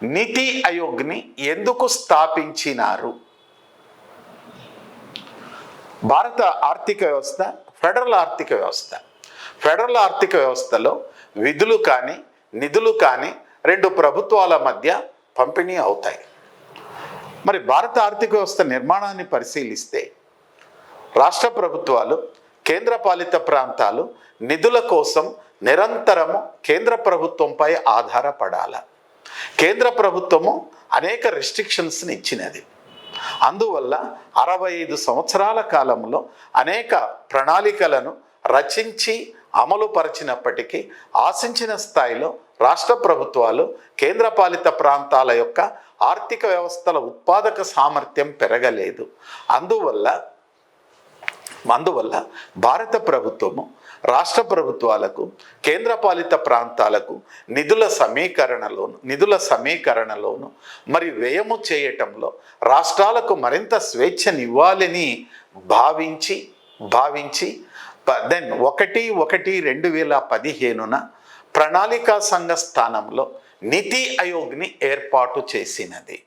నీతి ఆయోగ్ని ఎందుకు స్థాపించినారు? భారత ఆర్థిక వ్యవస్థ ఫెడరల్ ఆర్థిక వ్యవస్థ. ఫెడరల్ ఆర్థిక వ్యవస్థలో విధులు కానీ నిధులు కానీ రెండు ప్రభుత్వాల మధ్య పంపిణీ అవుతాయి. మరి భారత ఆర్థిక వ్యవస్థ నిర్మాణాన్ని పరిశీలిస్తే రాష్ట్ర ప్రభుత్వాలు, కేంద్రపాలిత ప్రాంతాలు నిధుల కోసం నిరంతరము కేంద్ర ప్రభుత్వంపై ఆధారపడాల. కేంద్ర ప్రభుత్వము అనేక రెస్ట్రిక్షన్స్ని ఇచ్చినది. అందువల్ల 65 సంవత్సరాల కాలంలో అనేక ప్రణాళికలను రచించి అమలుపరిచినప్పటికీ ఆశించిన స్థాయిలో రాష్ట్ర ప్రభుత్వాలు, కేంద్రపాలిత ప్రాంతాల యొక్క ఆర్థిక వ్యవస్థల ఉత్పాదక సామర్థ్యం పెరగలేదు. అందువల్ల భారత ప్రభుత్వము రాష్ట్ర ప్రభుత్వాలకు, కేంద్రపాలిత ప్రాంతాలకు నిధుల సమీకరణలోను మరి వ్యయము చేయటంలో రాష్ట్రాలకు మరింత స్వేచ్ఛనివ్వాలని భావించి 1/1/2015 ప్రణాళికా సంఘ స్థానంలో నీతి ఆయోగ్ని ఏర్పాటు చేసినది.